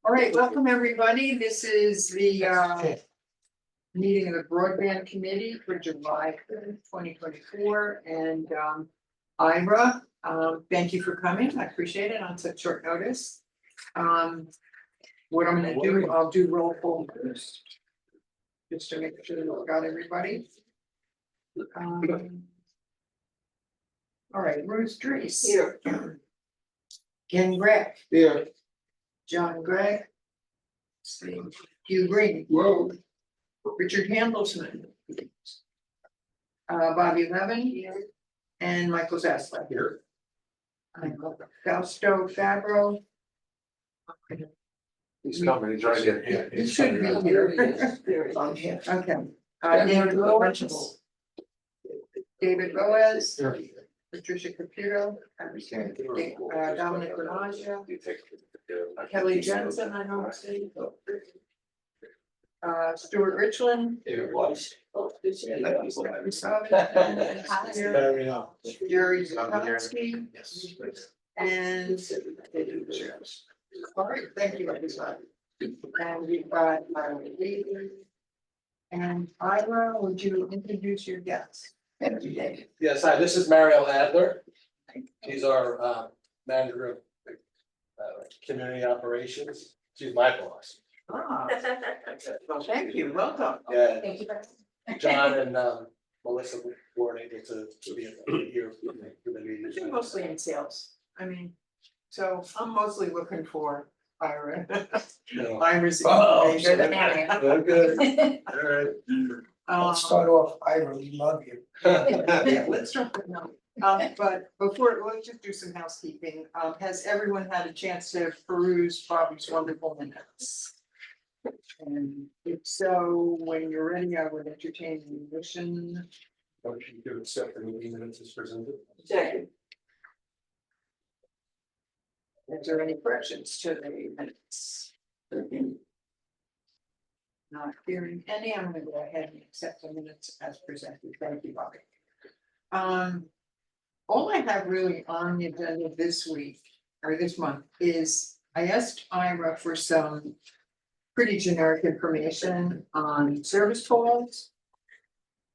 All right, welcome everybody. This is the meeting of the Broadband Committee for July 2024. And Ira, thank you for coming. I appreciate it on such short notice. What I'm gonna do, I'll do roll call first, just to make sure that we got everybody. All right, Bruce Drees. Here. Ken Gregg. Here. John Gregg. Hugh Green. Whoa. Richard Handelsman. Bobby Levin. And Michael Zaslak. Here. Fausto Fabro. He's coming, he's right here. He should be here. I'm here. Okay. David Boaz. David Boaz. Here. Patricia Caputo. Dominic Granaggio. Kelly Jensen, I don't see. Stuart Richland. It was. Jerry Zakonski. And. All right, thank you, everybody. And we've got and Ira, would you introduce your guests? Yes, hi, this is Mario Adler. He's our manager of community operations. She's my boss. Ah, well, thank you, welcome. Yeah, Thank you. John and Melissa were able to be here for the meeting. You're mostly in sales, I mean, so I'm mostly looking for Ira. No. Ira's. Oh, information. Okay, all right. Let's start off, Ira, we love you. Yeah, let's start with no. But before, let's just do some housekeeping. Has everyone had a chance to peruse Bobby's wonderful minutes? And if so, when you're ready, I would entertain the motion. Motion to accept the meeting minutes as presented. Second. Is there any corrections to the minutes? Not hearing any, I'm gonna go ahead and accept the minutes as presented. Thank you, Bobby. All I have really on the agenda this week, or this month, is I asked Ira for some pretty generic information on service calls.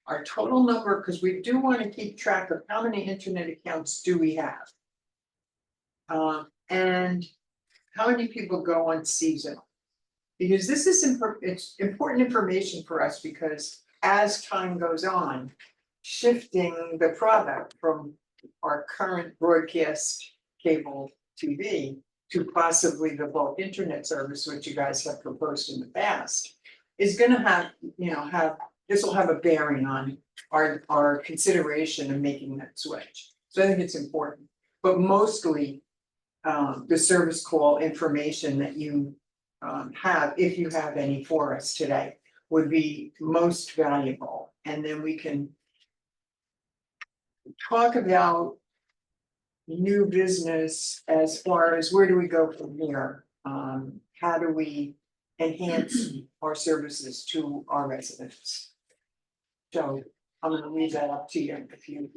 Our total number, because we do want to keep track of how many internet accounts do we have. And how many people go on seasonal? Because this is it's important information for us, because as time goes on, shifting the product from our current broadcast cable TV to possibly the bulk internet service, which you guys have proposed in the past, is gonna have, this will have a bearing on our consideration of making that switch. So I think it's important, but mostly the service call information that you have, if you have any for us today, would be most valuable. And then we can talk about new business as far as where do we go from here? How do we enhance our services to our residents? So I'm gonna leave that up to you if you.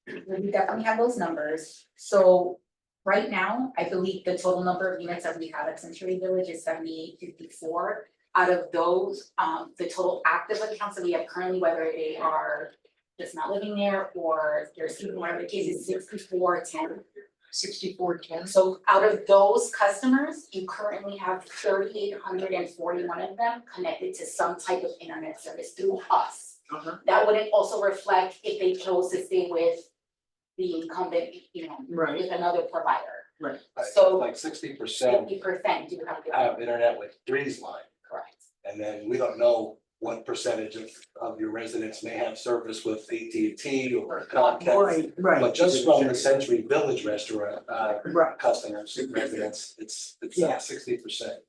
We definitely have those numbers. So right now, I believe the total number of units that we have at Century Village is 7854. Out of those, the total active accounts that we have currently, whether they are just not living there or they're sleeping, whatever the case is, 6410. 6410. So out of those customers, you currently have 3,841 of them connected to some type of internet service through us. That wouldn't also reflect if they chose to stay with the incumbent, Right. with another provider. Right. So Like 60% 50% do have the. have internet with Breeze line. Correct. And then we don't know what percentage of your residents may have service with AT&T or Comcast. Right. But just from the Century Village restaurant, Right. customers, residents, it's Yeah. 60%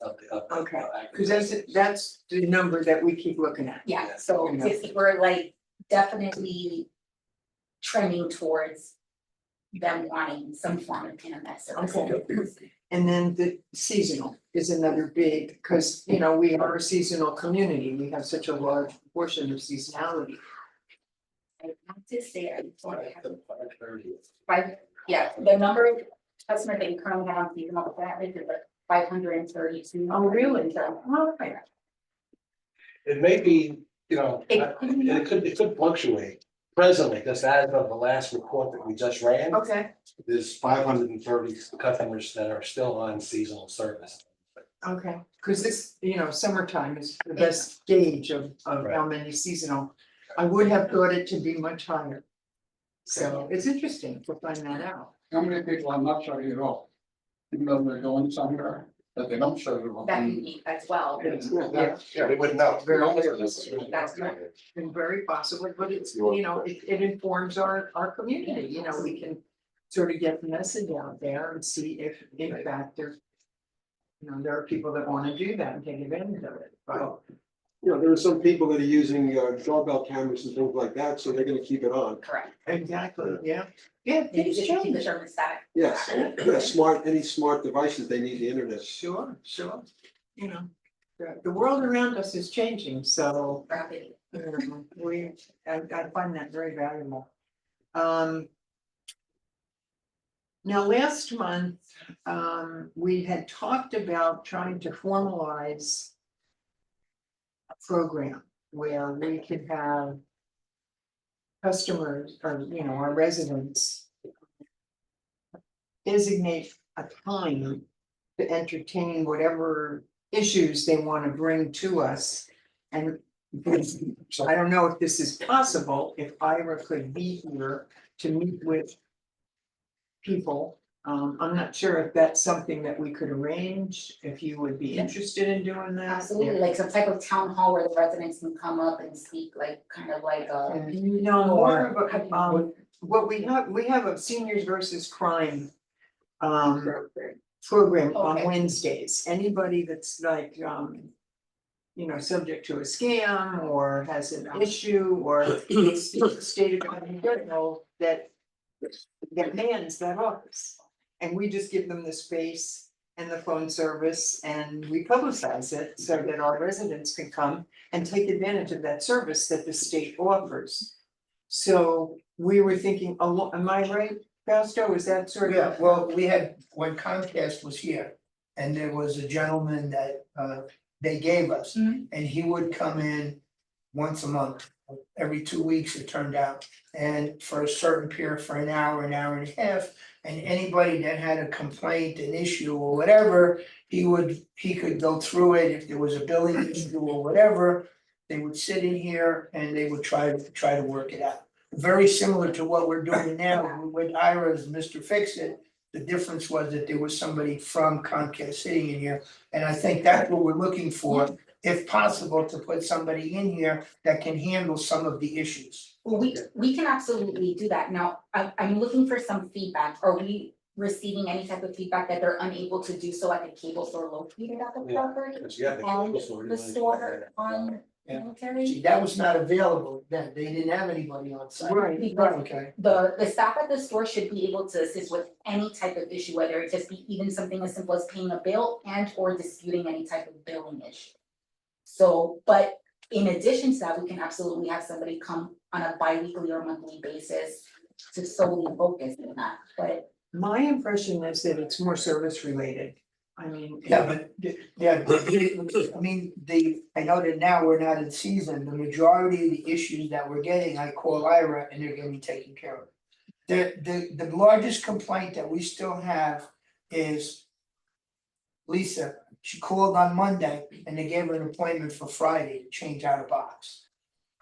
of the. Okay. active Because that's the number that we keep looking at. Yeah, so Yeah. if we're like definitely trending towards them wanting some form of internet service. Okay. And then the seasonal is another big, because we are a seasonal community, we have such a large portion of seasonality. I have to say, I don't have Five thirty. five, yeah, the number customer that you currently have on seasonal, but that rate is like 532. Oh, really? So, Okay. It may be, you know, It- it could fluctuate. Presently, just as of the last report that we just ran, Okay, there's 530 customers that are still on seasonal service. okay, cause this, summertime is the best gauge of how many seasonal. I would have thought it to be much higher. So it's interesting to find that out. How many people are not shutting it off? Even though they're going somewhere, that they don't shut it off. that would be as well. Yeah, they wouldn't know. That's right. And very possibly, but it's, it informs our community, we can sort of get the message out there and see if in fact there. There are people that wanna do that and take advantage of it, but There are some people that are using doorbell cameras and things like that, so they're gonna keep it on. Correct. exactly, yeah. Yeah, And things it's changing the change. thermostat. Yes, yeah, any smart devices, they need the internet. Sure, the world around us is changing, so. Rapidly. I find that very valuable. Now, last month, we had talked about trying to formalize a program where we could have customers or, our residents designate a time to entertain whatever issues they want to bring to us. And I don't know if this is possible, if Ira could be here to meet with people. I'm not sure if that's something that we could arrange, if you would be interested in doing that. Absolutely, like some type of town hall where the residents can come up and speak, like kind of like No, more of a, what we have a seniors versus crime. Program on Okay. Wednesdays, anybody that's like, subject to a scam or has an issue or state of mind, that mans that office. And we just give them the space and the phone service and we publicize it so that our residents can come and take advantage of that service that the state offers. So we were thinking, am I right, Fausto, is that sort of? Yeah, well, we had, when Comcast was here, and there was a gentleman that they gave us, Mhm. and he would come in once a month, every 2 weeks it turned out. And for a certain period, for an hour and a half, and anybody that had a complaint, an issue or whatever, he could go through it, if there was a billing issue or whatever. They would sit in here and they would try to work it out. Very similar to what we're doing now with Ira's Mr. Fix-It. The difference was that there was somebody from Comcast sitting in here, and I think that's what we're looking for. If possible, to put somebody in here that can handle some of the issues. Well, we can absolutely do that. Now, I'm looking for some feedback. Are we receiving any type of feedback that they're unable to do so at the cable store located at the Yeah. property? Because you have the And cable store, the you store on Yeah. Military? See, that was not available then, they didn't have anybody on site. Right, Okay. The staff at the store should be able to assist with any type of issue, whether it just be even something as simple as paying a bill and or disputing any type of billing issue. So, but in addition to that, we can absolutely have somebody come on a bi-weekly or monthly basis to solely focus on that, but My impression is that it's more service related. I mean. Yeah, but, I mean, I know that now we're not in season, the majority of the issues that we're getting, I call Ira and they're getting taken care of. The largest complaint that we still have is Lisa, she called on Monday and they gave her an appointment for Friday to change out a box.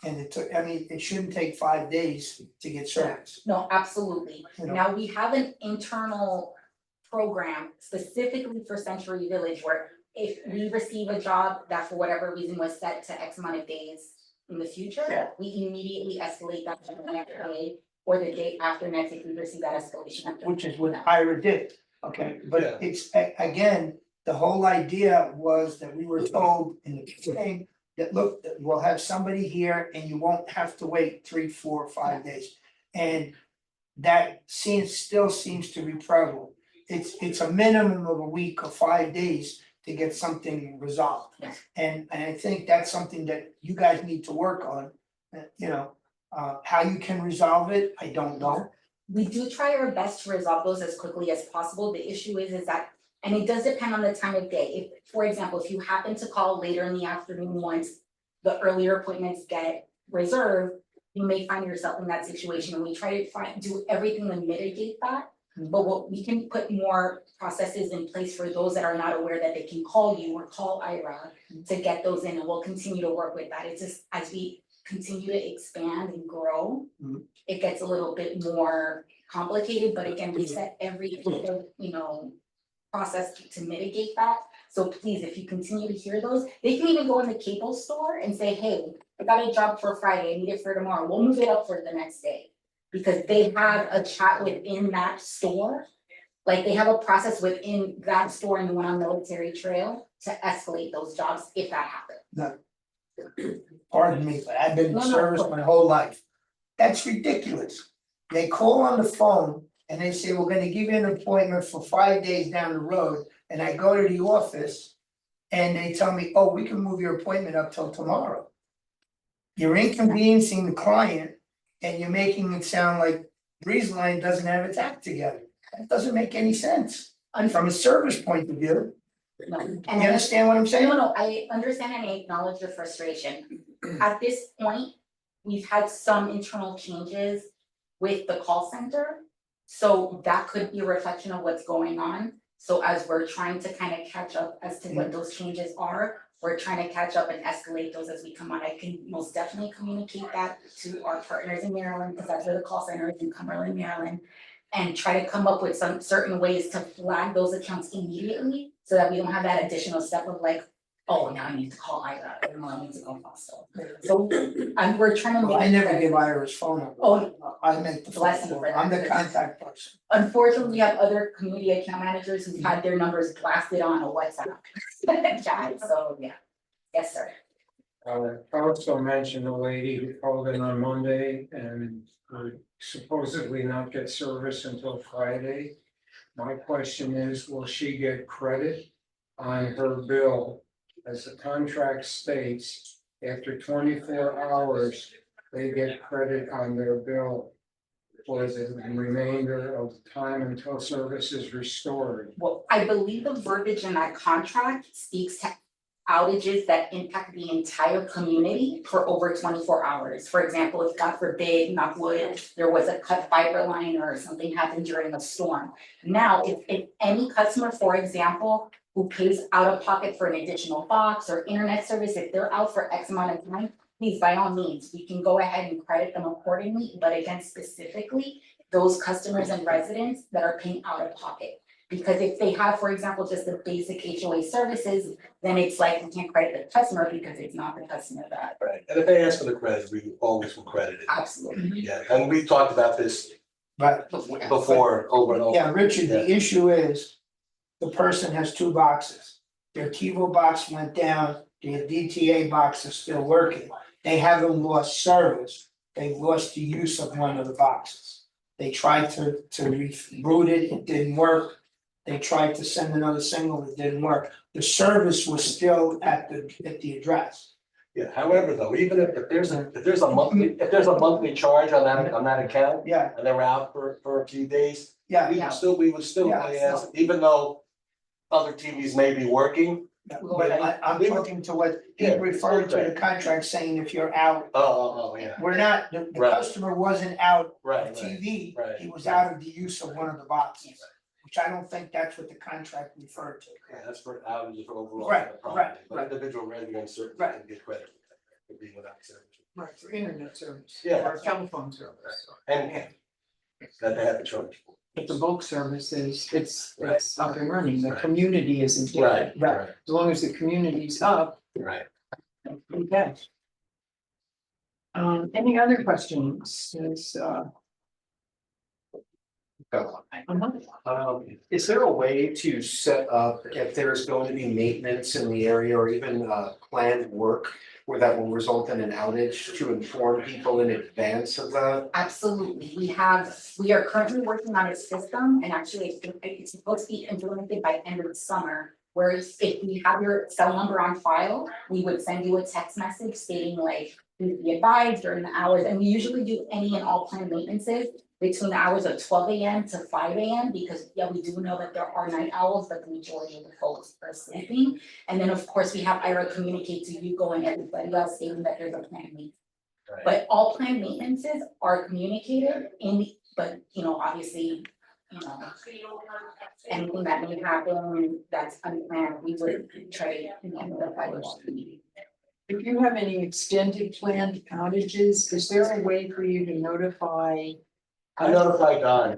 And it shouldn't take 5 days to get service. no, absolutely. You know. Now, we have an internal program specifically for Century Village where if we receive a job that for whatever reason was set to X amount of days in the future, Yeah. we immediately escalate that to the next day or the day after next if we receive that escalation. Which is what Ira did, okay, but Yeah. it's, again, the whole idea was that we were told in the beginning. That look, that we'll have somebody here and you won't have to wait 3, 4, 5 days. And that still seems to be prevalent. It's a minimum of a week or 5 days to get something resolved. Yeah. And I think that's something that you guys need to work on, how you can resolve it, I don't know. We do try our best to resolve those as quickly as possible. The issue is that, and it does depend on the time of day. If, for example, if you happen to call later in the afternoon once the earlier appointments get reserved, you may find yourself in that situation, and we try to do everything to mitigate that. But what we can put more processes in place for those that are not aware that they can call you or call IRA to get those in, and we'll continue to work with that. It's just as we continue to expand and grow, it gets a little bit more complicated, but again, we set every, process to mitigate that. So please, if you continue to hear those, they can even go in the cable store and say, hey, I got a job for Friday, I need it for tomorrow, we'll move it up for the next day. Because they have a chat within that store, like they have a process within that store and the one on Military Trail to escalate those jobs if that happens. Pardon me, but I've been in No, no, service of course. my whole life. That's ridiculous. They call on the phone and they say, we're gonna give you an appointment for 5 days down the road, and I go to the office. And they tell me, oh, we can move your appointment up till tomorrow. You're inconveniencing the client and you're making it sound like Breezeline doesn't have its act together. That doesn't make any sense from a service point of view. No, You and I understand what I'm saying? No, I understand and I acknowledge your frustration. At this point, we've had some internal changes with the call center. So that could be a reflection of what's going on. So as we're trying to kind of catch up as to what those changes are, we're trying to catch up and escalate those as we come on. I can most definitely communicate that to our partners in Maryland, because that's where the call center is in Cumberland, Maryland. And try to come up with some certain ways to flag those accounts immediately, so that we don't have that additional step of like, oh, now I need to call IRA, or now I need to call Foster. So, we're trying to Well, I make never that- give Ira's phone number. Oh, I make the phone bless you call. for that, I'm the because- contact person. Unfortunately, we have other community account managers who've had their numbers blasted on a WhatsApp chat, so yeah. Yes, sir. Also mentioned a lady who called in on Monday and would supposedly not get service until Friday. My question is, will she get credit on her bill? As the contract states, after 24 hours, they get credit on their bill for the remainder of time until service is restored. Well, I believe the verbiage in that contract speaks to outages that impact the entire community for over 24 hours. For example, if God forbid, knock wood, there was a cut fiber line or something happened during a storm. Now, if any customer, for example, who pays out of pocket for an additional box or internet service, if they're out for X amount of time, please, by all means, we can go ahead and credit them accordingly, but again, specifically, those customers and residents that are paying out of pocket. Because if they have, for example, just the basic HOA services, then it's like we can't credit the customer because it's not the customer that. Right, and if they ask for the credit, we always will credit it. Absolutely. Yeah, and we talked about this But before, over and over. yeah, Richard, the issue is the person has 2 boxes. Their TiVo box went down, their DTA box is still working. They haven't lost service, they've lost the use of one of the boxes. They tried to reboot it, it didn't work. They tried to send another signal, it didn't work. The service was still at the address. Yeah, however, though, even if there's a monthly charge on that account, Yeah, and they're out for a few days, yeah, we would still Yeah. pay as, even though other TVs may be working. yeah, but I'm talking to what he Yeah, referred to okay. the contract saying if you're out. Oh, yeah, We're not, the Right. customer wasn't out right, of right. TV, right. he was out of the use of one of the boxes. Which I don't think that's what the contract referred to. Yeah, that's for outages for overall. Right, for the property, right, but right. individual residents certainly Right. can get credit for being without service. Right, for internet service. Yeah. Or telephone service. And that they have to charge for. But the bulk service is, it's up and running, the Right. community isn't. Right, Right, right, as long as the community's up, right. okay. Any other questions, Is there a way to set up if there's going to be maintenance in the area or even planned work where that will result in an outage to inform people in advance of that? Absolutely, we are currently working on a system, and actually, I think it's supposed to be implemented by end of the summer. Where if we have your cell number on file, we would send you a text message stating like, please be advised during the hours, and we usually do any and all planned maintenances. between the hours of 12 a.m. to 5 a.m. because, yeah, we do know that there are night owls, but the majority of the folks are sleeping. And then, of course, we have Ira communicate to you and everybody else stating that there's a planned maintenance. Right. But all planned maintenances are communicated but, obviously, anything that may happen that's unplanned, we would try to notify you all. If you have any extended planned outages, is there a way for you to notify? I notify Don,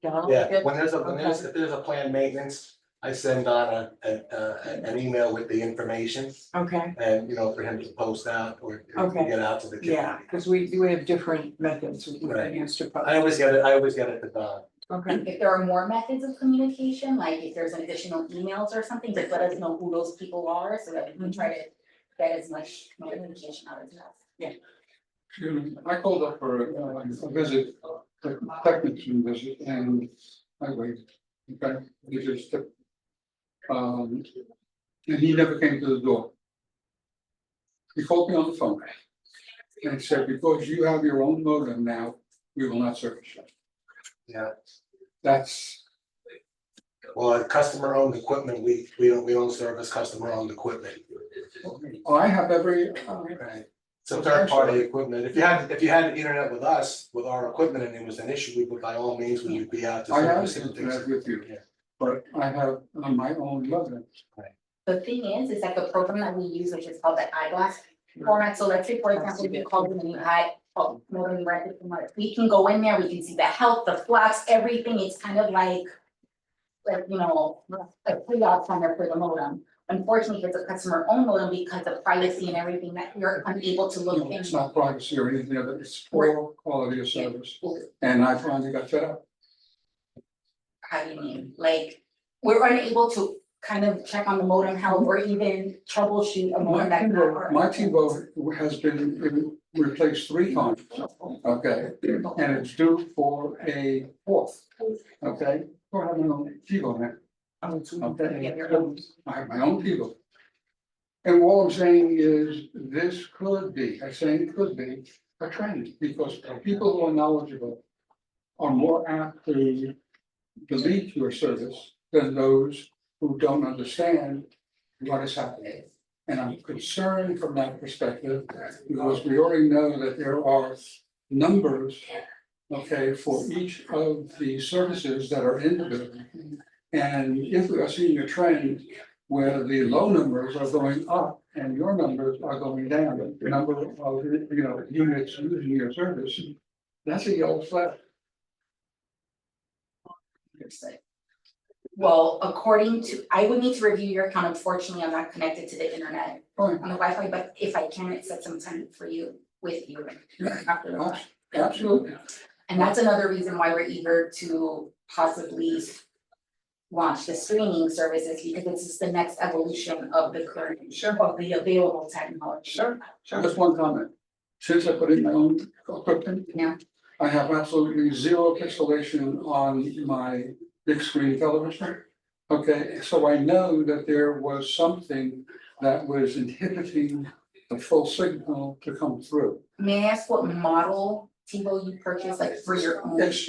Donald? yeah, if there's a planned maintenance, I send Don an email with the information. Okay, And, for him to post out or to Okay. get out to the community. yeah, because we have different methods we Right. can use to post. I always get it to Don. Okay, If there are more methods of communication, like if there's additional emails or something, just let us know who those people are so that we can try to get as much communication out as possible. Excuse me, I called up for a visit, a technician visit, and I waited, okay, he just took. And he never came to the door. He called me on the phone. And said, because you have your own modem now, we will not service you. Yeah. That's, Well, customer owned equipment, we don't service customer owned equipment. I have every, Right. So third party equipment, if you had the internet with us, with our equipment and it was an issue, we would by all means, we would be out to I have service and internet things. with you, Yeah. but I have on my own modem. The thing is that the program that we use, which is called the eyeglass format, so let's say, for example, you called in and you had, modem rented from us, we can go in there, we can see the health, the flags, everything, it's kind of like, a pre-op center for the modem. Unfortunately, if it's a customer owned modem, because of privacy and everything, that you're unable to look No, in. it's not privacy or anything of it, it's poor quality of service, and I finally got fed up. How do you mean, like, we're unable to kind of check on the modem health or even troubleshoot a modem that. My TiVo has been replaced 3 times, okay, and it's due for a 4th, okay? I have my own TiVo now, okay? I have my own TiVo. And all I'm saying is, this could be, I'm saying it could be a trend, because people who are knowledgeable are more apt to delete your service than those who don't understand what is happening. And I'm concerned from that perspective, because we already know that there are numbers, okay, for each of the services that are in the building. And if we are seeing a trend where the low numbers are going up and your numbers are going down, the number of, units using your service, that's a yellow flag. Well, according to, I would need to review your account, unfortunately, I'm not connected to the internet Fine. on the Wi-Fi, but if I can, set some time for you, with you. After the fact. Absolutely. And that's another reason why we're eager to possibly launch the streaming services, because it's just the next evolution of the current, of the available technology. Sure. Just one comment. Since I put in my own equipment. Yeah. I have absolutely 0 pixelation on my big screen television. Okay, so I know that there was something that was inhibiting the full signal to come through. May I ask what model TiVo you purchased, like for your own? It's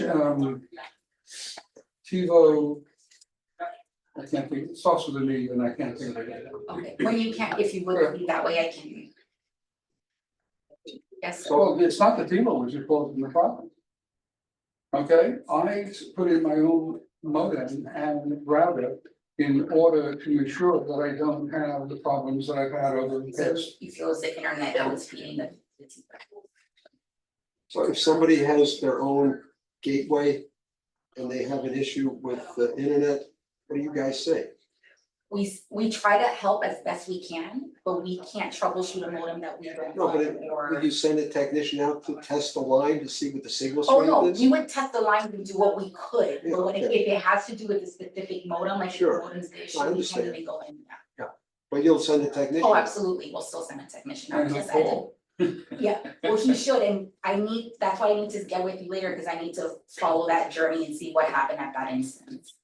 TiVo. I can't think, it starts with an E and I can't think of it. Okay, when you can, if you would be that way, I can. Yes, sir. Well, it's not the TiVo which is causing the problem. Okay, I put in my own modem and router in order to ensure that I don't have the problems that I've had over the So past. you feel it's the internet that was feeding the TiVo? So if somebody has their own gateway and they have an issue with the internet, what do you guys say? We try to help as best we can, but we can't troubleshoot a modem that we don't No, but own or. Would you send a technician out to test the line to see what the signal Oh, no, strength is? we would test the line and do what we could, Yeah, but when okay. if it has to do with the specific modem, like if the Sure. modem's the I issue, we can't understand. even go in there. But you'll send a technician? Oh, absolutely, we'll still send a technician out, And yes, Paul. yeah, well, he should, and that's why I need to get with you later, because I need to follow that journey and see what happened at that instance.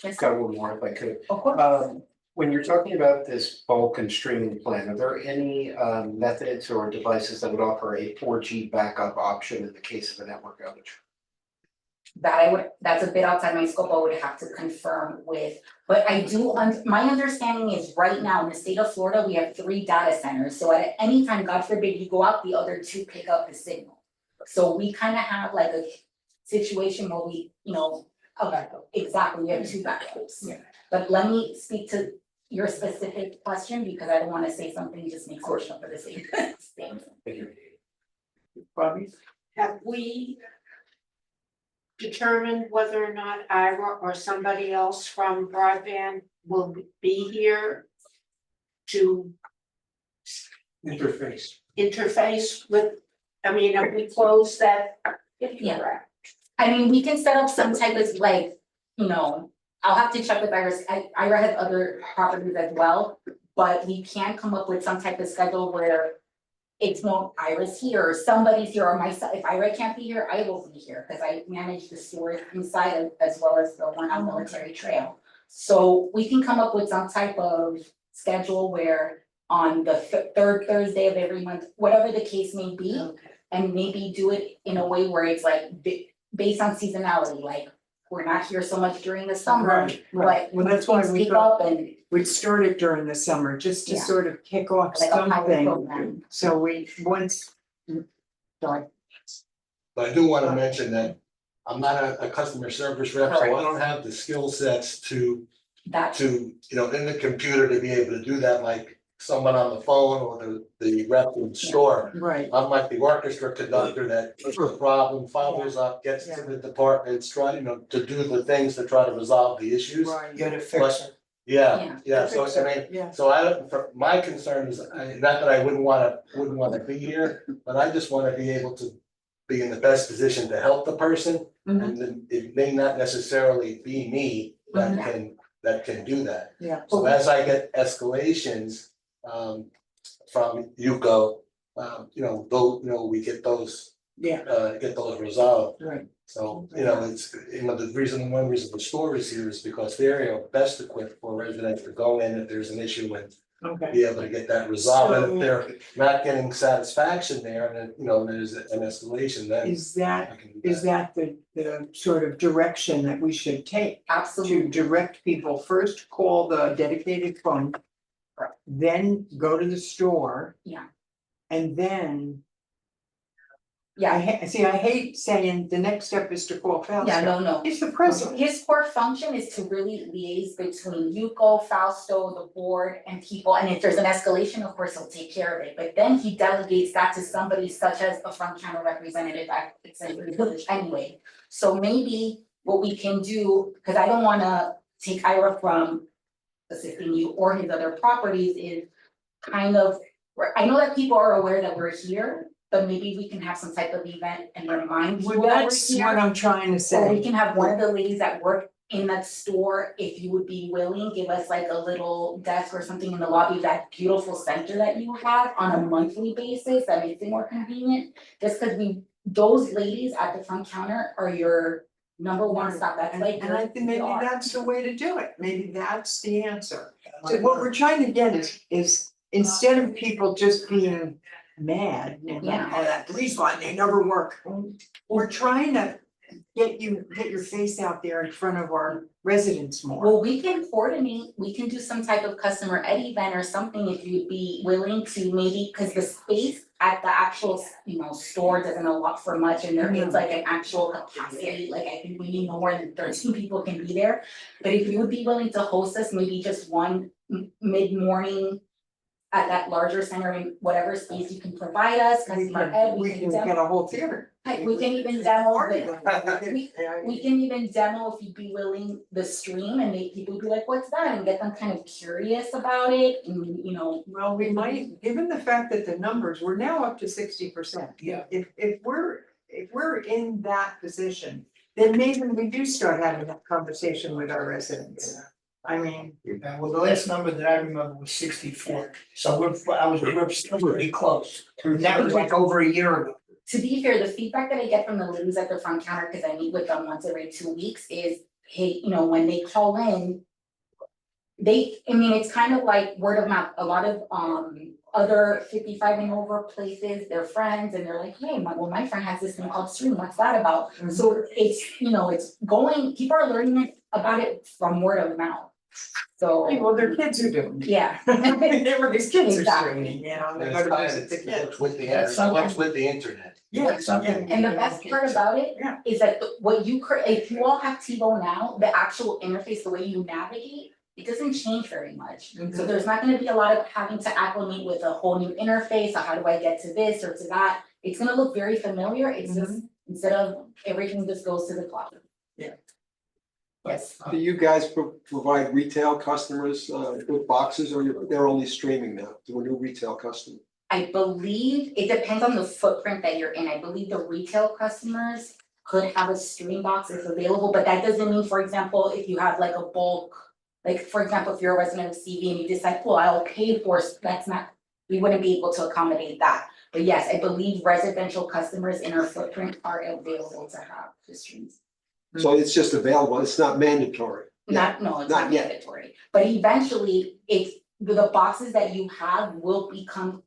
Yes, Got one more if I could. of course. When you're talking about this bulk and streaming plan, are there any methods or devices that would offer a 4G backup option in the case of a network outage? That's a bit outside my scope, I would have to confirm with, but I do, my understanding is right now in the state of Florida, we have 3 data centers, so at any time, God forbid, you go out, the other 2 pick up the signal. So we kind of have like a situation where we, exactly, we have 2 backups. Yeah. But let me speak to your specific question, because I don't wanna say something just makes it up for the sake of saying something. Bobby? Have we determined whether or not Ira or somebody else from Broadband will be here to interface with, I mean, have we closed that? Yeah. I mean, we can set up some type of like, I'll have to check with Iris, Ira has other properties as well. But we can come up with some type of schedule where it's not Iris here, or somebody's here, or myself, if Ira can't be here, I will be here, cause I manage the storage inside as well as the one on Military Trail. So we can come up with some type of schedule where on the third Thursday of every month, whatever the case may be. Okay. And maybe do it in a way where it's like based on seasonality, like we're not here so much during the summer, Right, but well, that's why things we pick thought up and we'd start it during the summer, just to Yeah. sort of kick off like a pilot something. program. So we, sorry, But I do wanna mention that I'm not a customer service rep, so I Correct. don't have the skill sets to, That, in the computer to be able to do that like someone on the phone or the rep in the store. right, I'm like the orchestra conductor that looks for a problem, follows up, gets to the departments, try, to do the things to try to resolve the issues. right, You're the fixer. Yeah, so I mean, yeah, so I don't, for my concern is, not that I wouldn't wanna be here, but I just wanna be able to be in the best position to help the person. Mhm. And then it may not necessarily be me Mhm. that can do that. yeah. So as I get escalations from Yuko, we get those Yeah, resolved. right, So, it's, one reason the store is here is because they're, best equipped for residents to go in if there's an issue and okay. be able to get that resolved. And So- if they're not getting satisfaction there, and then, there's an escalation, then Is that, I can do is that the sort of direction that we should take? To absolutely, direct people, first call the dedicated phone. Then go to the store. Yeah. And then, yeah, I hate saying the next step is to call Fausto. yeah, no. It's the president. His core function is to really liaise between Yuko, Fausto, the board and people, and if there's an escalation, of course, he'll take care of it, but then he delegates that to somebody such as a front counter representative at the village anyway. So maybe what we can do, cause I don't wanna take Ira from assisting you or his other properties, is kind of, I know that people are aware that we're here, but maybe we can have some type of event and remind Well, people that we're that's here. what I'm trying to Or we say. can have one of the ladies that work in that store, if you would be willing, give us like a little desk or something in the lobby, that beautiful center that you have on a monthly basis, that makes it more convenient. Just cause those ladies at the front counter are your number one stop, that's like And I your think maybe PR. that's the way to do it, maybe that's the answer. So what we're trying to get is instead of people just being mad, Yeah. oh, that police line, they never work. We're trying to get your face out there in front of our residents more. Well, we can coordinate, we can do some type of customer ed event or something if you'd be willing to, maybe, cause the space at the actual, store doesn't allow for much, and there is like an actual capacity, like I think we need no more than 13 people can be there. But if you would be willing to host us, maybe just one mid-morning at that larger center in whatever space you can provide us, customer ed, We can get a whole theater. we can even demo We we can even demo, if you'd be willing, the stream and make people be like, what's that? And get them kind of curious about it and, Well, we might, given the fact that the numbers, we're now up to 60%. Yeah. If we're in that position, then maybe we do start having that conversation with our residents. I mean, Well, the last number that I remember was 64, so we're still pretty close. And that was like over a year ago. to be fair, the feedback that I get from the ladies at the front counter, cause I meet with them once every 2 weeks, is, hey, when they call in, I mean, it's kind of like word of mouth, a lot of other 55 and over places, their friends, and they're like, hey, my friend has this thing called Stream, what's that about? So it's, it's going, people are learning about it from word of mouth. So, Well, their kids are doing it. yeah. Everybody's kids are Exactly. streaming, you know, they And go it's to kind visit the of, kids. what's with the, That's what's with the internet. Yeah, something. And the best part about it Yeah. is that what if you all have TiVo now, the actual interface, the way you navigate, it doesn't change very much. So there's not gonna be a lot of having to acclimate with a whole new interface, or how do I get to this or to that? It's gonna look very familiar, it's just, instead of everything just goes to the cloud. Yeah. Yes, Do you guys provide retail customers with boxes, or they're only streaming now to a new retail customer? I believe it depends on the footprint that you're in, I believe the retail customers could have a stream box if available, but that doesn't mean, for example, if you have like a bulk. Like, for example, if you're a resident of CV and you decide, well, I'll pay for, that's not, we wouldn't be able to accommodate that. But yes, I believe residential customers in our footprint are available to have the streams. So it's just available, it's not mandatory. No, it's not Not yet. mandatory, but eventually, the boxes that you have will become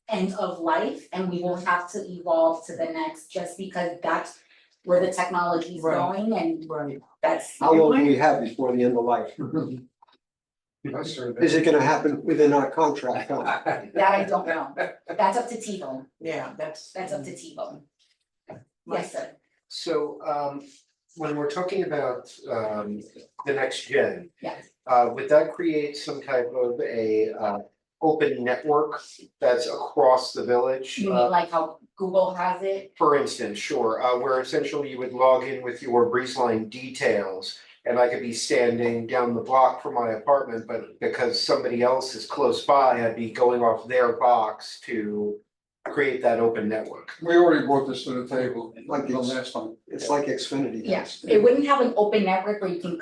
end of life and we will have to evolve to the next, just because that's where the technology is Right. going and Right. that's. How long do we have before the end of life? Yes, sir. Is it gonna happen within our contract? Huh? That I don't know, that's up to TiVo, Yeah, that's up to TiVo. Yes, sir. So when we're talking about the next gen. Yes. Would that create some type of a open network that's across the village? You mean like how Google has it? For instance, sure, where essentially you would log in with your BreezeLine details. And I could be standing down the block from my apartment, but because somebody else is close by, I'd be going off their box to create that open network. We already brought this to the table Like the it's- last time. It's like Xfinity. Yes, it wouldn't have an open network where you can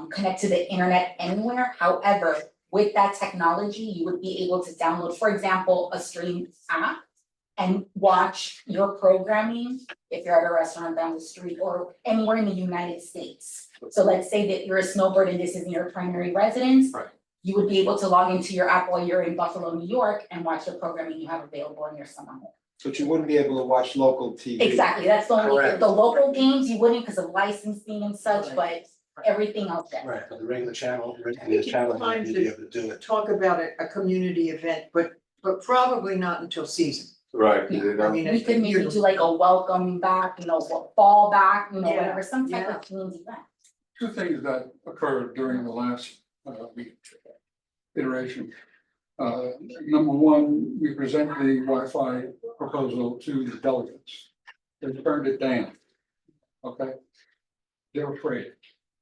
connect to the internet anywhere, however, with that technology, you would be able to download, for example, a stream app. And watch your programming if you're at a restaurant down the street or anywhere in the United States. So let's say that you're a snowbird and this is your primary residence. Right. You would be able to log into your app while you're in Buffalo, New York, and watch the programming you have available in your summer home. But you wouldn't be able to watch local TV. Exactly, that's the only, Correct. the local games you wouldn't because of licensing and such, but everything else that. Right, but the regular channel, I think it's time you'd be able to do it. talk about a community event, but probably not until season. Right. I mean, We could maybe you're- do like a welcome back, fall back, Yeah, whatever, some type yeah. of community event. Two things that occurred during the last iteration. Number one, we presented the Wi-Fi proposal to the delegates. They turned it down. Okay? They're afraid.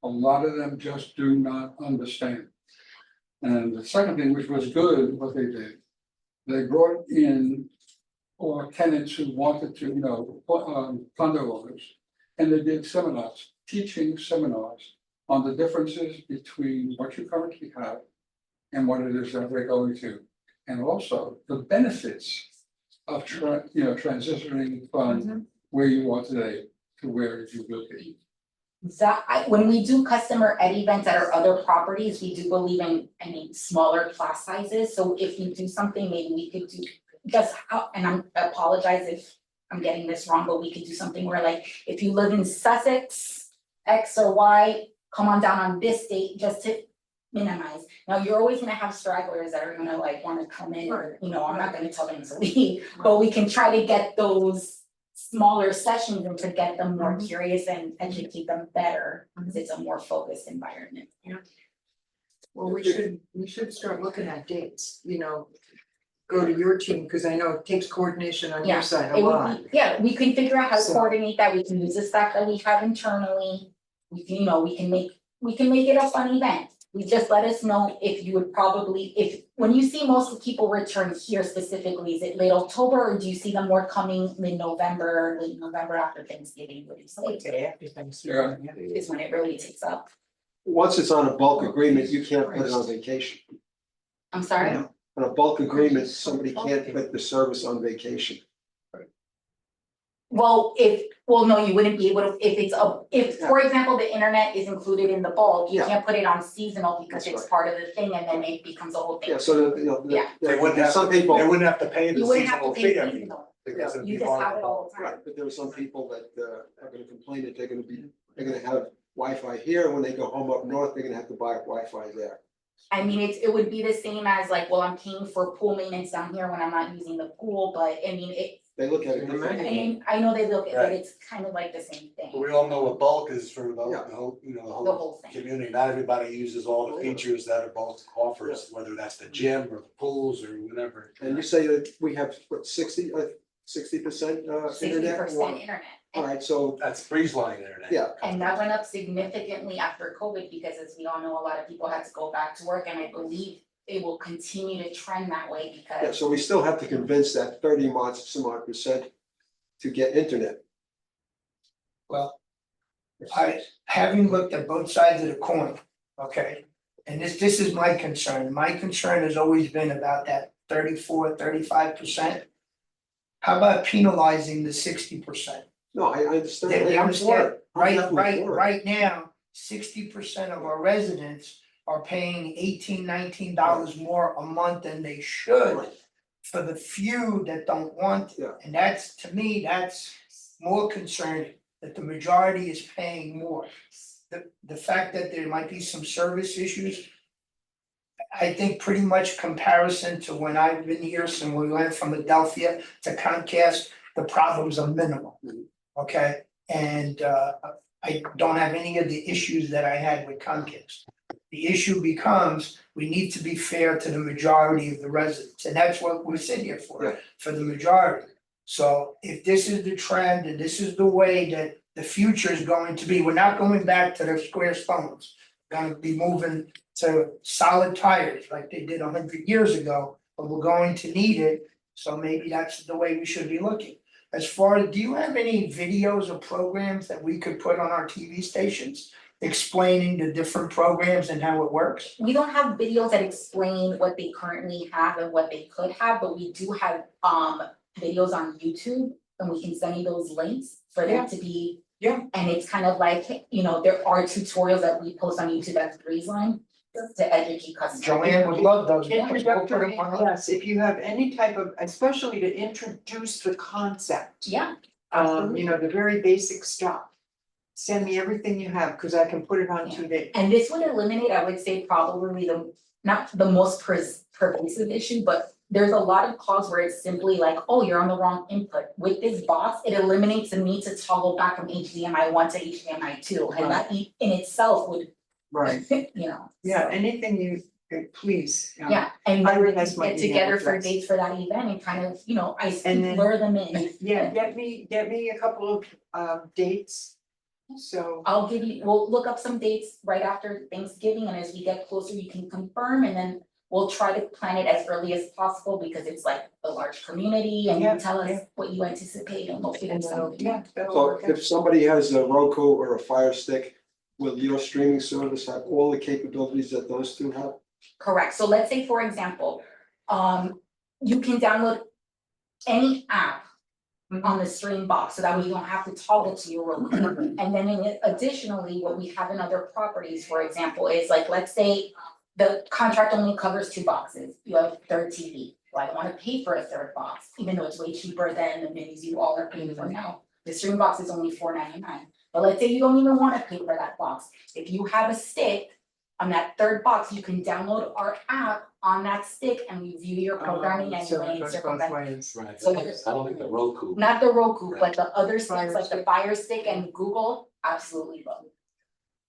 A lot of them just do not understand. And the second thing, which was good, what they did, they brought in or tenants who wanted to, condo owners. And they did seminars, teaching seminars on the differences between what you currently have and what it is that we're going to. And also the benefits of transitioning from where you are today to where you will be. When we do customer ed events at our other properties, we do believe in smaller class sizes, so if you do something, maybe we could do. I apologize if I'm getting this wrong, but we could do something where like, if you live in Sussex, X or Y, come on down on this date just to minimize. Now, you're always gonna have stragglers that are gonna wanna come in, or, I'm not gonna tell them to leave, but we can try to get those smaller sessions and to get them more curious and educate them better, because it's a more focused environment. Well, we should start looking at dates, go to your team, because I know it takes coordination on your side a It would lot. be, we can figure out how to So- coordinate that, we can use the staff that we have internally. We can, we can make it a fun event. We just let us know if you would when you see most of the people return here specifically, is it late October or do you see them more coming mid-November, late November after Thanksgiving, what do you say? Okay, after Thanksgiving, yeah. Is when it really takes up. Once it's on a bulk agreement, you can't put it on vacation. I'm sorry? Yeah. On a bulk agreement, somebody can't put the service on vacation. Well, no, you wouldn't be able to, if it's if, for example, the internet is included in the bulk, you Yeah. can't put it on seasonal because That's it's right. part of the thing and then it becomes a whole thing. Yeah, so, you know, Yeah. They wouldn't have, some people. they wouldn't have to pay the You wouldn't have seasonal to fee pay every seasonal, month. Because it'd you be just part have of it the all the time. Right, but there are some people that are gonna complain that they're gonna have Wi-Fi here, and when they go home up north, they're gonna have to buy Wi-Fi there. I mean, it would be the same as like, well, I'm paying for pool maintenance down here when I'm not using the pool, but I mean, They look at it I differently. mean, I know they look at it, but Right. it's kind of like the same thing, But we all know what bulk is for the Yeah. whole, you know, the the whole whole thing. community. Not everybody uses all the features that a bulk offers, whether that's the gym or the pools or whatever. And you say that we have, what, 60% 60% internet? internet. Alright, so, That's freeze line internet. yeah, And that went up significantly after COVID, because as we all know, a lot of people had to go back to work, and I believe it will continue to trend that way yeah, because. so we still have to convince that 30% to get internet. Well, having looked at both sides of the coin, okay? And this is my concern. My concern has always been about that 34-35%. How about penalizing the 60%? No, I understand. They I'm for understand, it. I'm definitely for it. right now, 60% of our residents are paying $18-19 more a month than they should. Right. For the few that don't want it, Yeah. and that's, to me, that's more concerning, that the majority is paying more. The fact that there might be some service issues. I think pretty much comparison to when I've been here, since we went from Adelphia to Comcast, the problems are minimal. Okay, and I don't have any of the issues that I had with Comcast. The issue becomes, we need to be fair to the majority of the residents, and that's what we sit here Yeah. for the majority. So if this is the trend and this is the way that the future is going to be, we're not going back to the square stones. We're gonna be moving to solid tires like they did 100 years ago, but we're going to need it, so maybe that's the way we should be looking. As far as, do you have any videos or programs that we could put on our TV stations explaining the different programs and how it works? We don't have videos that explain what they currently have and what they could have, but we do have videos on YouTube, and we can send you those links for them Yeah. to be. Yeah. And it's kind of like, you know, there are tutorials that we post on YouTube at Breezeline to educate customers. Joanne would love those. We'll put Introductory, them on. yes, if you have any type of, especially to introduce the concept. Yeah, You know, the very basic stuff. Send me everything you have, cause I can put it on TV. and this would eliminate, I would say, probably not the most pervasive issue, but there's a lot of calls where it's simply like, oh, you're on the wrong input. With this box, it eliminates the need to toggle back from HDMI 1 to HDMI 2, and that in itself would, Right. you know. Yeah, so. anything you, please. Yeah, and I then we would can ask my get email together for address. dates for that event and kind of, you know, And then- lure them in. Yeah, get me a couple of dates, so. I'll give you, we'll look up some dates right after Thanksgiving, and as we get closer, you can confirm, and then we'll try to plan it as early as possible, because it's like a large community, and Yeah, you tell yeah. us what you anticipate, and we'll figure And something. yeah, that'll So work out. if somebody has a Roku or a Fire Stick, will your streaming service have all the capabilities that those two have? Correct, so let's say, for example, you can download any app on the stream box, so that way you don't have to toggle to your Roku. And then additionally, what we have in other properties, for example, is like, let's say the contract only covers 2 boxes, you have a third TV. Well, I don't wanna pay for a third box, even though it's way cheaper than the minis you all are paying for now. The stream box is only $4.99, but let's say you don't even wanna pay for that box. If you have a stick on that third box, you can download our app on that stick and review your programming and So your it goes both circumvent. ways. Right, So I don't think the Roku. Not the Roku, but the other Fire sticks like the Stick. Fire Stick and Google, absolutely both.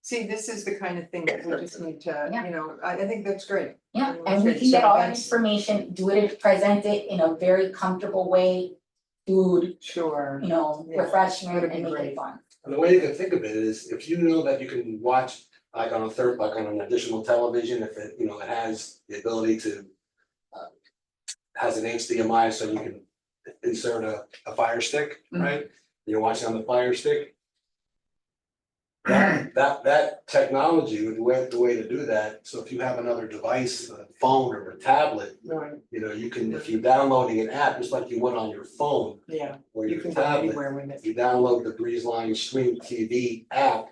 See, this is the kind of thing that we just need to, Yeah. you know, I think that's great. Yeah, Mm, and we okay, can get so all that that's- information, do it, present it in a very comfortable way, food, Sure. you know, Yeah, refreshment, that'd be and make great. it fun. And the way you can think of it is, if you know that you can watch like on a third, like on an additional television, if it, you know, it has the ability to. Has an HDMI, so you can insert a Fire Stick, right? You're watching on the Fire Stick. That technology, the way to do that, so if you have another device, a phone or a tablet, Right, you know, you can, if you're downloading an app, just like you would on your phone yeah, or you your can go tablet, anywhere with it. you download the BreezeLine Stream TV app,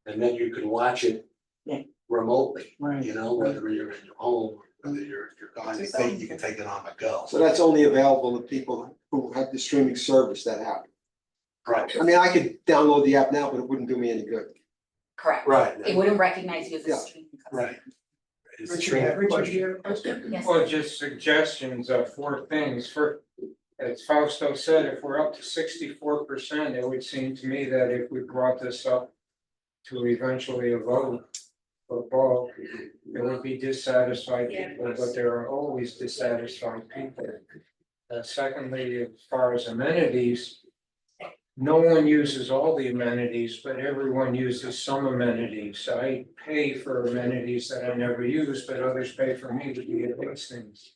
and then you can watch it Yeah. remotely, Right. you know, whether you're in your home, or whether you're gone, you think you can take it on the go. So that's only available to people who have the streaming service, that app. Right, I mean, I could download the app now, but it wouldn't do me any good. Correct. right, It wouldn't recognize you as a Yeah. streaming customer. right. It's Richard, streaming. Richard, do you have a question? Yes. Well, just suggestions of 4 things. For, as Fausto said, if we're up to 64%, it would seem to me that if we brought this up to eventually a vote for bulk, there would be dissatisfied people, but there are always dissatisfied people. Secondly, as far as amenities, no one uses all the amenities, but everyone uses some amenities. I pay for amenities that I never use, but others pay for me to be at these things.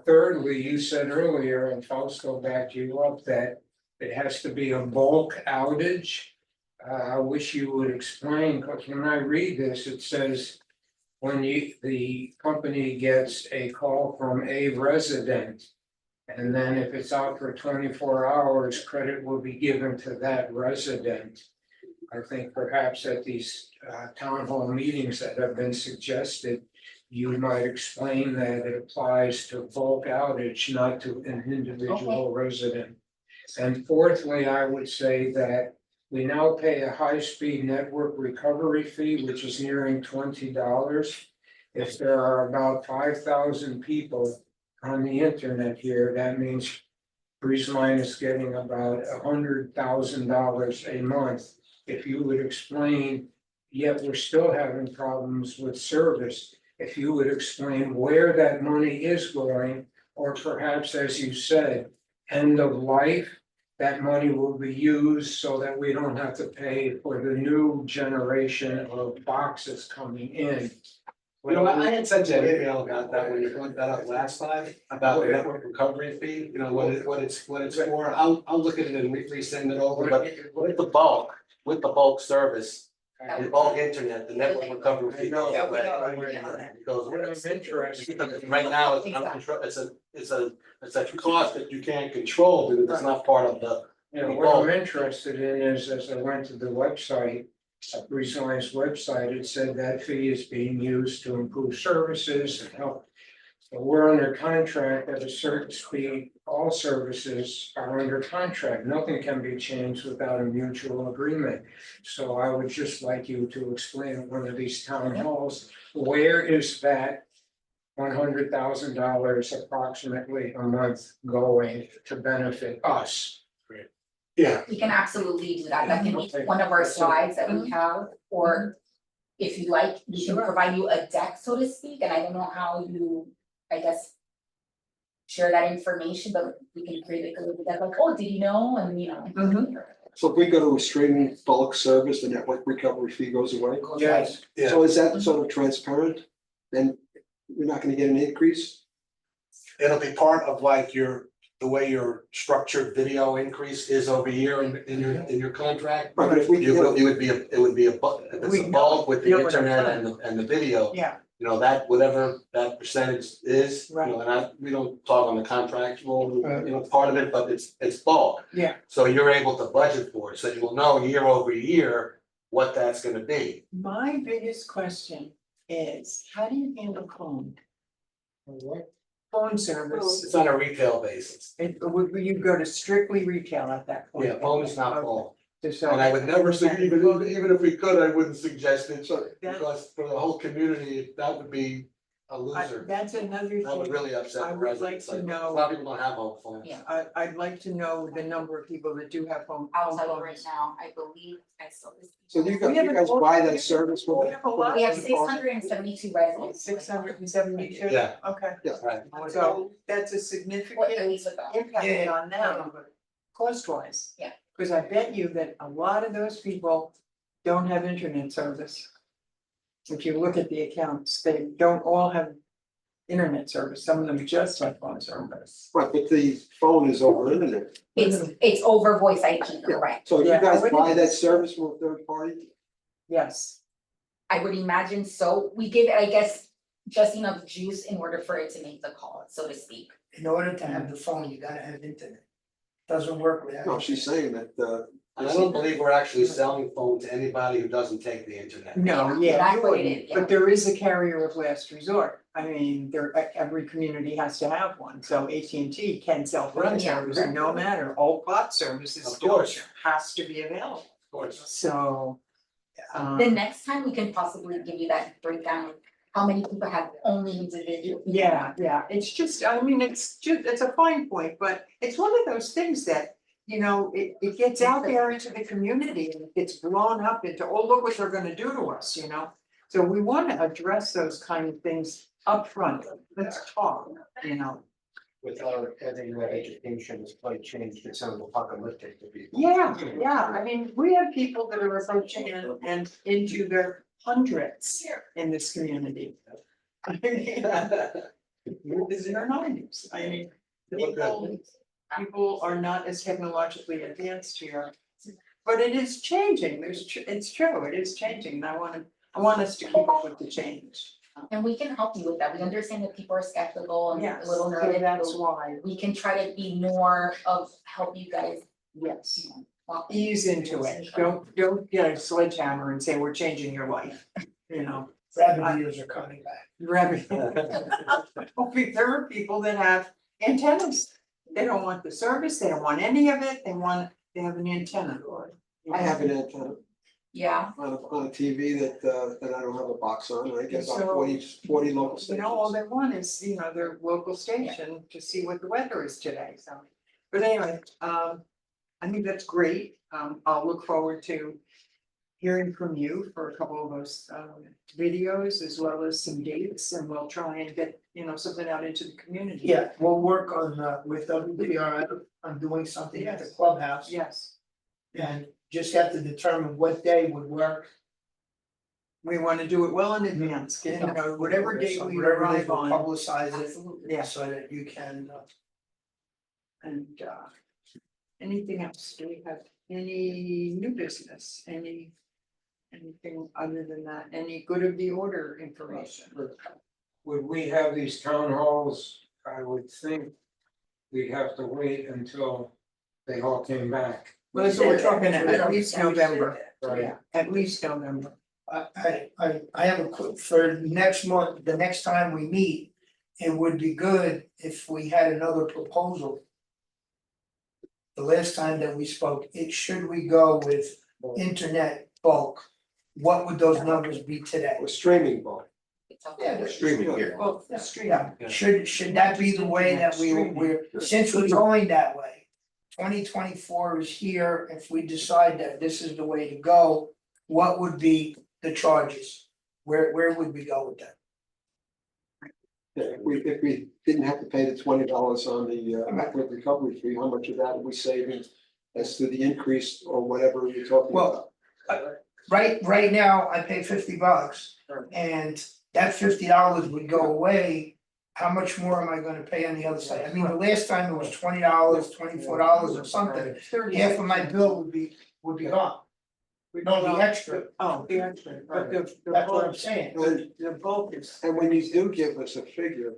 Thirdly, you said earlier, and Fausto backed you up, that it has to be a bulk outage. I wish you would explain, because when I read this, it says when the company gets a call from a resident, and then if it's out for 24 hours, credit will be given to that resident. I think perhaps at these town hall meetings that have been suggested, you might explain that it applies to bulk outage, not to an individual resident. And fourthly, I would say that we now pay a high-speed network recovery fee, which is nearing $20. If there are about 5,000 people on the internet here, that means BreezeLine is getting about $100,000 a month. If you would explain, yet we're still having problems with service, if you would explain where that money is going, or perhaps, as you said, end of life, that money will be used so that we don't have to pay for the new generation of boxes coming in. You know, I had sent you an email about that when you brought that up last time, about the network recovery fee, you know, what it's for. I'll look at it and resend it over, but with the bulk service, the bulk internet, the network recovery fee goes Yeah, away. It goes away. What I'm interested in. Right now, it's uncontrolled, it's a cost that you can't control because it's not part of the. You know, what I'm interested in is, as I went to the website, BreezeLine's website, it said that fee is being used to improve services and help. So we're under contract at a certain speed, all services are under contract, nothing can be changed without a mutual agreement. So I would just like you to explain at one of these town halls, where is that $100,000 approximately a month going to benefit us? Yeah, We can absolutely do that. That can be one of our slides that we have, or if you like, we can provide you a deck, so to speak, and I don't know how you, I guess, share that information, but we can create a little bit like, oh, did you know, and you know. So if we go to a streaming bulk service, the network recovery fee goes away? Yes. yeah. So is that sort of transparent? Then we're not gonna get an increase? It'll be part of like the way your structured video increase is over here in your contract. Right, but if we, It would be a if it's a bulk with the know what I'm internet saying. and the video, Yeah, you know, that whatever that percentage is, you Right. know, and we don't talk on the contractual, Right. you know, part of it, but it's bulk. yeah. So you're able to budget for it, so you will know year over year what that's gonna be. My biggest question is, how do you handle phone? Phone service, It's on a retail basis. would you go to strictly retail at that point? Yeah, phone is not Okay. bulk. So- And I would never say, even if we could, I wouldn't suggest it, so, because for the whole community, that would be a loser. That's another That would thing, really upset I the would like residents, to like, a know- lot of people don't have home phones. Yeah. I'd like to know the number of people that do have phone. I'll phone tell you right phones. now, I believe I saw this. so you We have guys an buy old- that service for We have a lot. We have 672 residents. 672? Yeah. Okay, Right, so that's a What, at significant least with them. impact Yeah. on them, cost wise. Yeah. Cause I bet you that a lot of those people don't have internet service. If you look at the accounts, they don't all have internet service, some of them just have phone service. right, but the phone is over internet. It's over voice IP, correct? So you Yeah. guys buy that service from a third party? Yes, I would imagine so. We give it, I guess, just enough juice in order for it to make the call, so to speak. In order to have the phone, you gotta have internet. Doesn't work without. No, she's saying that, And I don't believe we're actually selling phone to anybody who doesn't take the internet. no, Yeah, yeah, that's you what it wouldn't, is, yeah. but there is a carrier of last resort. I mean, every community has to have one, so AT&T can sell phone Yeah. service, and no matter, all cloud services Of still course. has to be available, Of course. so. The next time we can possibly give you that breakdown, how many people have only individual. Yeah, it's just, I mean, it's a fine point, but it's one of those things that, you know, it gets out there into the community and it gets blown up into, oh, look what they're gonna do to us, you know? So we wanna address those kind of things upfront. Let's talk, you know? With our heading that education has quite changed, it sounds apocalyptic to people. Yeah, I mean, we have people that are approaching and into their hundreds in this community. I mean, this is in our nineties, I mean, people are not as technologically advanced here. But it is changing, it's true, it is changing, and I want us to keep up with the change. And we can help you with that. We understand that people are skeptical and a Yes, little so nervous. that's so why, We can try to be more of help you guys, yes, you know, walk. ease into it, don't get a sledgehammer and say, we're changing your life, you know. Rabbit ears are coming back. Rabbit. There are people that have antennas, they don't want the service, they don't want any of it, they have an antenna. I have an antenna Yeah, on a TV that I don't have a box on, and I get about So, 40 local You know, all stations. they want is, you know, their local station to see what the weather is today, so. But anyway, I think that's great, I'll look forward to hearing from you for a couple of those, videos as well as some dates, and we'll try and get, you know, something out into the community. Yeah, we'll work on with WPR on doing something at the clubhouse. Yes, And just have to determine what day would work. we wanna do it well in advance, you know, whatever date we Whatever day arrive we'll on, publicize it. absolutely. Yeah. So that you can, and, anything else, do we have any new business, anything other than that, any good of the order information? Would we have these town halls? I would think we'd have to wait until they all came back. Well, that's what we're talking at least Yeah, we said November, Right. yeah, at least November. I have a quick, for next month, the next time we meet, it would be good if we had another proposal. The last time that we spoke, should we go with internet bulk? What would those numbers be today? Or streaming bulk. It's okay. Yeah, Streaming here. Well, the stream, Yeah, should that be the way that we're, since we're going that way? 2024 is here, if we decide that this is the way to go, what would be the charges? Where would we go with that? Yeah, if we didn't have to pay the $20 on the network recovery fee, how much of that are we saving as to the increase or whatever you're talking Well, about? Right now, I pay $50 and that $50 would go away. How much more am I gonna pay on the other side? I mean, the last time it was $20, $24 or something, half of my bill would be gone. No, the extra, Oh, the extra, but the that's what I'm bulk, saying. And, the bulk is. and when you do give us a figure,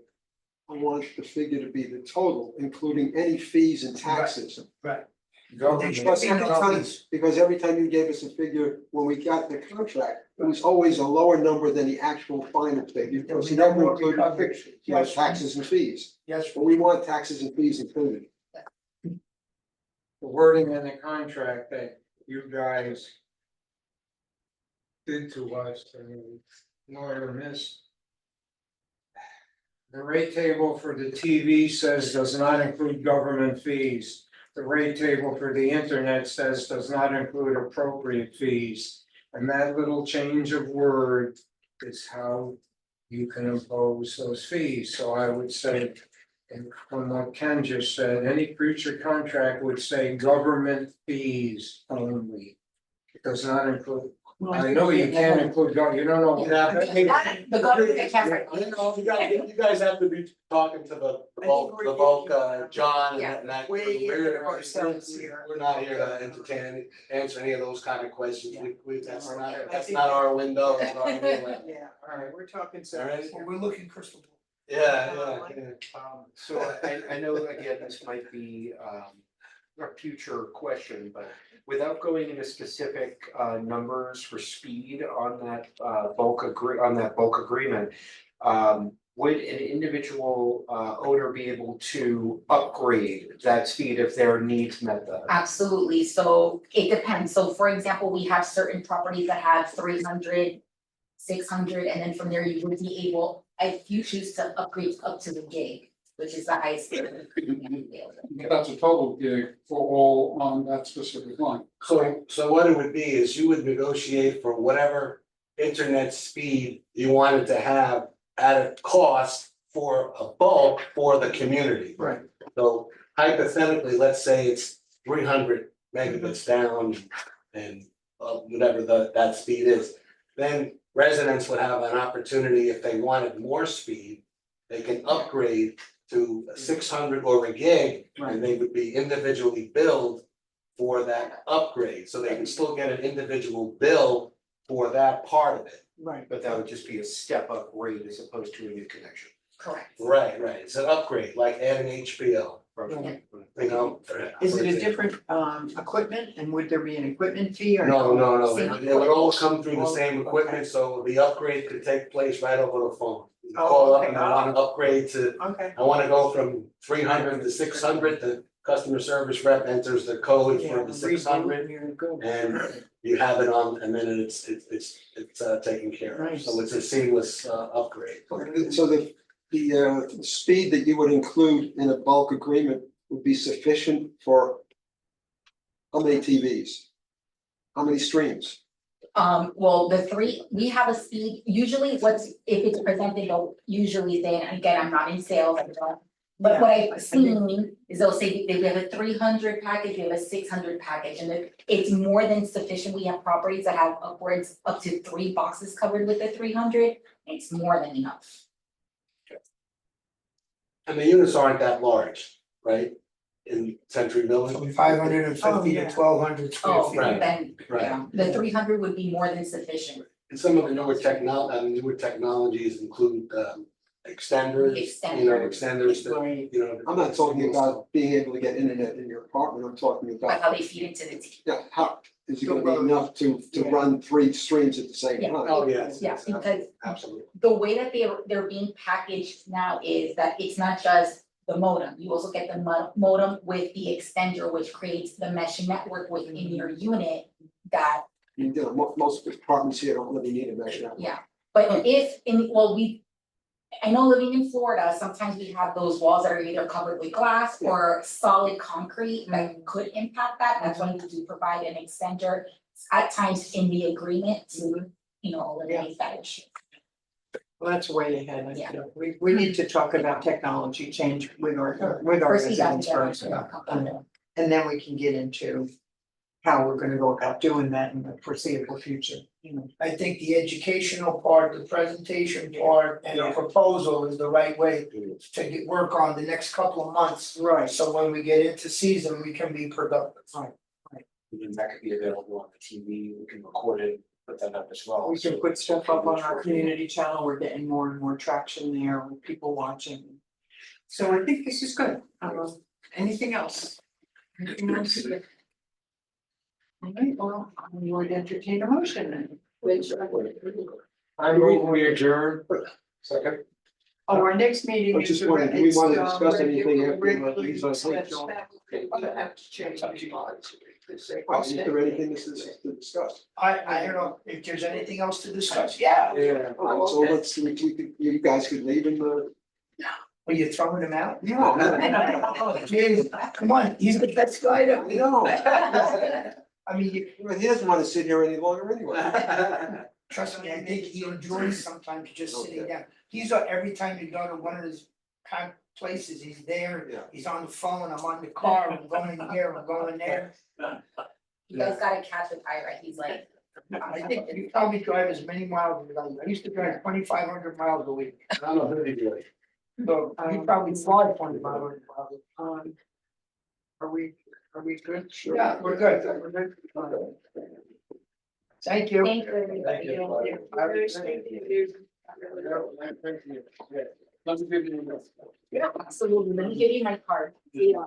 I want the figure to be the total, including any fees and taxes. Right. Because every time you gave us a figure, when we got the contract, it was always a lower number than the actual final figure, There was because you no never more included recovery. fixed, you know, taxes and fees. Yes, But we want taxes and fees included. The wording in the contract that you guys did to us, lawyer missed. The rate table for the TV says does not include government fees. The rate table for the internet says does not include appropriate fees. And that little change of word is how you can impose those fees. So I would say, and from what Ken just said, any future contract would say government fees only. It does not include I know you can't include, you don't know. Yeah, but hey, The government can't. You know, you guys have to be talking to the I think bulk, we're the bulk, getting, John and Yeah. that, and that. way ahead of We're, ourselves here. we're not here to entertain, answer any of those kind of questions, that's I that's think not that- our window, not our anyway. Yeah, all right, we're talking All right. service Well, here. we're looking crystal ball. Yeah. So I know again, this might be a future question, but without going into specific numbers for speed on that bulk agreement. Would an individual owner be able to upgrade that speed if their needs met that? Absolutely, so it depends, so for example, we have certain properties that have 300, 600, and then from there you would be able, if you choose to upgrade up to the gig, which is the highest. speed. That's a total gig for all on that specific line. So what it would be is you would negotiate for whatever internet speed you wanted to have at a cost for a bulk for the community. Right. So hypothetically, let's say it's 300 megabits down and whatever that speed is. Then residents would have an opportunity, if they wanted more speed, they can upgrade to 600 or a gig, and they would be individually billed for that upgrade, so they can still get an individual bill for that part of it. Right. But that would just be a step up rate as opposed to a new connection. Correct. Right, it's an upgrade, like adding HBO, Right. you know? Is it a different equipment, and would there be an equipment fee or? No, Same it would all come through the equipment. same Okay. equipment, so the upgrade could take place right over the phone. You Oh, call up okay. and I wanna upgrade to, Okay. I wanna go from 300 to 600. The customer service rep enters the code for the 600. You're good. And you have it on, and then it's taken care of, so it's a seamless upgrade. So the speed that you would include in a bulk agreement would be sufficient for how many TVs? How many streams? Well, we have a speed, usually if it's presented, usually then, again, I'm not in sales, I don't. But what I've seen is they'll say they have a 300 package, we have a 600 package, and it's more than sufficient. We have properties that have upwards up to 3 boxes covered with the 300, it's more than enough. And the units aren't that large, right? In Century Village. From 550 Oh, to yeah. 1,200 square Oh, feet. Right. then, Right. yeah, the 300 would be more than sufficient. And some of the newer technologies include extenders, you know, extenders that, Right. you know. I'm not talking about being able to get internet in your apartment, I'm talking But about, how they feed into the TV. yeah, how, is it gonna be enough to run 3 streams at the same Yeah. time? Oh, yes. Yeah, because Absolutely. the way that they're being packaged now is that it's not just the modem, you also get the modem with the extender, which creates the mesh network within your unit that, You know, most apartments here don't really need a mesh network. yeah. But I know living in Florida, sometimes we have those walls that are either covered with glass or solid concrete that could impact that, that's why we do provide an extender at times in the agreement to, eliminate that issue. Well, that's way ahead, I Yeah. feel. We need to talk about technology change with our First, you got residents to first. And then we can get into how we're gonna go about doing that in the foreseeable future, I think the educational part, the presentation part, and the Yeah. proposal is the right way to work on the next couple of months. Right. So when we get into season, we can be productive. And that could be available on the TV, we can record it, put that up as well. We can put stuff up on our community channel, we're getting more and more traction there with people watching. So I think this is good, anything else? Anything else? Alright, well, I would entertain a motion then, which. I move we adjourn. Second. Oh, our next meeting I is. just wondered, do we wanna discuss anything after regularly these are scheduled. I'll have to change the Is there anything to discuss? I don't know if there's anything else to discuss, yeah. Yeah. Alright, so let's, you guys could leave in the. Are you throwing him out? No. Jeez, come on, he's the best guy to. No. I mean, He doesn't wanna sit here any longer anyway. trust me, I think he enjoys sometimes just sitting Okay. down. He's every time you go to one of his kind of places, he's there, Yeah. he's on the phone, I'm on the car, I'm going here, I'm going there. You guys gotta catch the pirate, he's like, I think you probably drive as many miles as I used to drive 2,500 miles a week. I don't know who they do. So you probably fly 2,500 miles. Are we good? Sure. Yeah, we're good. We're good. Thank you. Thank you, everybody. Let me give you. Yeah, absolutely. Let me give you my card. Yeah.